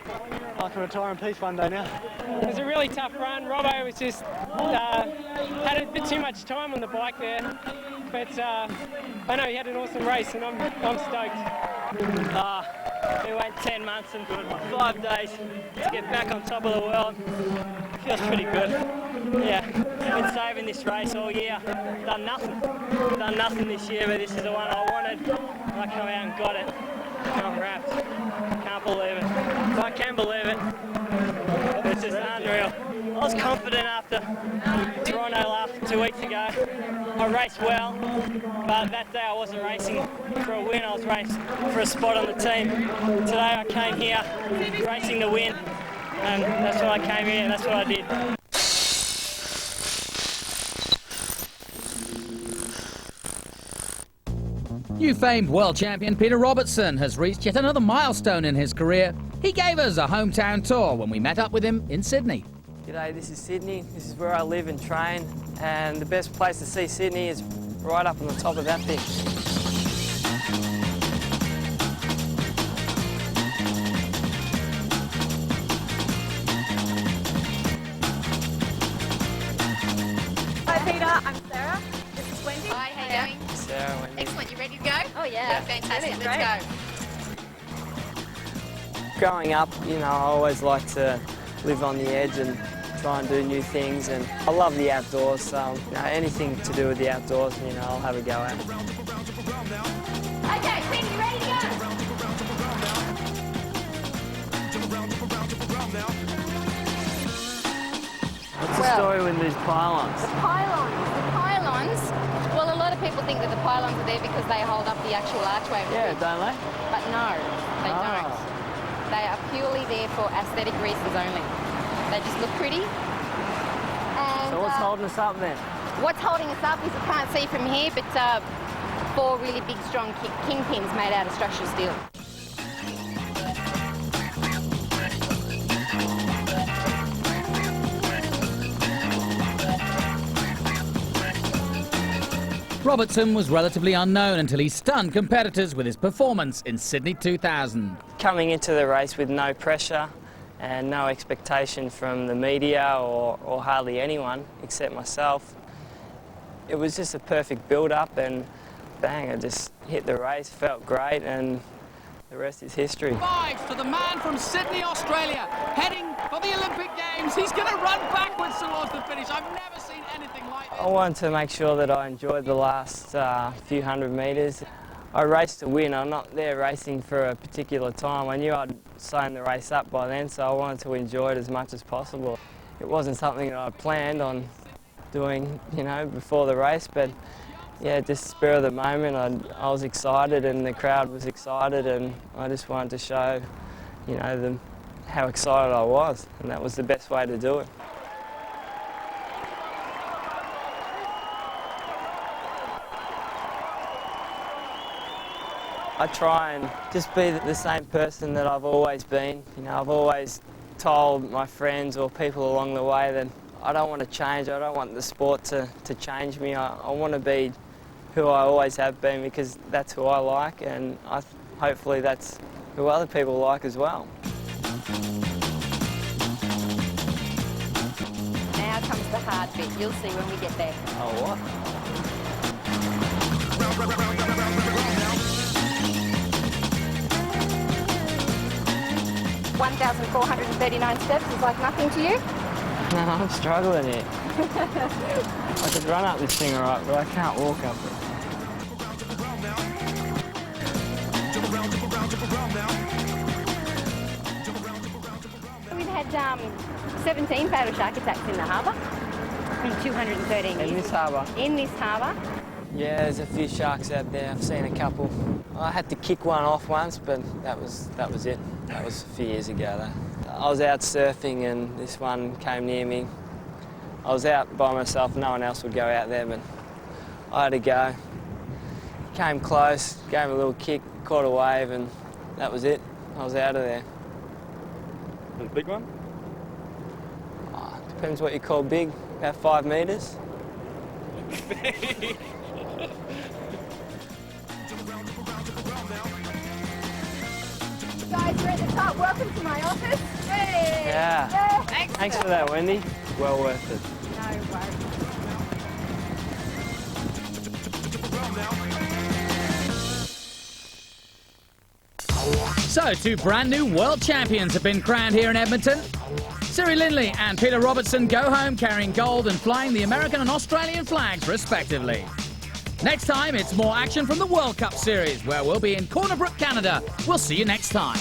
I can retire in peace one day now. It was a really tough run. Robbo was just had a bit too much time on the bike there, but I know he had an awesome race, and I'm stoked. We went 10 months and 5 days to get back on top of the world. Feels pretty good. Yeah, been saving this race all year. Done nothing this year, but this is the one I wanted. And I come out and got it. I'm wrapped. Can't believe it. I can believe it. It's just unreal. I was confident after Toronto 2 weeks ago. I raced well, but that day I wasn't racing for a win, I was racing for a spot on the team. Today I came here racing to win, and that's what I came here and that's what I did. New famed world champion Peter Robertson has reached yet another milestone in his career. He gave us a hometown tour when we met up with him in Sydney. G'day, this is Sydney. This is where I live and train, and the best place to see Sydney is right up on the top of that thing. Hi Peter, I'm Sarah. This is Wendy. Hi, how you doing? Sarah, Wendy. Excellent, you ready to go? Oh yeah. Fantastic, Great. let's go. Growing up, you know, I always liked to live on the edge and try and do new things, and I love the outdoors, so you know, anything to do with the outdoors, you know, I'll have a go at. Okay, Quinn, you ready to go? What's the story with these pylons? The pylons, well, a lot of people think that the pylons are there because they hold up the actual archway. Yeah, don't they? But no, they don't. They are purely there for aesthetic reasons only. They just look pretty. And, so what's holding us up then? What's holding us up is you can't see from here, but 4 really big, strong kingpins made out of structural steel. Robertson was relatively unknown until he stunned competitors with his performance in Sydney 2000. Coming into the race with no pressure and no expectation from the media or hardly anyone except myself, it was just a perfect build-up, and bang, I just hit the race, felt great, and the rest is history. Fives to the man from Sydney, Australia, heading for the Olympic Games. He's going to run backwards towards the finish. I've never seen anything like this. I wanted to make sure that I enjoyed the last few hundred metres. I raced to win. I'm not there racing for a particular time. I knew I'd sewn the race up by then, so I wanted to enjoy it as much as possible. It wasn't something that I planned on doing, you know, before the race, but yeah, just spur of the moment. I was excited and the crowd was excited, and I just wanted to show, you know, them how excited I was, and that was the best way to do it. I try and just be the same person that I've always been. You know, I've always told my friends or people along the way that I don't want to change. I don't want the sport to change me. I want to be who I always have been, because that's who I like, and hopefully that's who other people like as well. Now comes the hard bit. You'll see when we get there. Oh, what? 1,439 steps is like nothing to you? No, I'm struggling here. I could run up this thing all right, but I can't walk up it. We've had 17 fatal shark attacks in the harbour in 213 years. In this harbour? In this harbour. Yeah, there's a few sharks out there. I've seen a couple. I had to kick one off once, but that was it. That was a few years ago, though. I was out surfing and this one came near me. I was out by myself, no one else would go out there, but I had to go. Came close, gave him a little kick, caught a wave, and that was it. I was out of there. A big one? Oh, depends what you call big, about 5 metres. Guys, we're at the top. Welcome to my office. Hey. Yeah. Thanks. Thanks for that, Wendy. Well worth it. No worries. So, 2 brand new world champions have been crowned here in Edmonton. Ciri Lindley and Peter Robertson go home carrying gold and flying the American and Australian flags, respectively. Next time, it's more action from the World Cup Series, where we'll be in Corner Brook, Canada. We'll see you next time.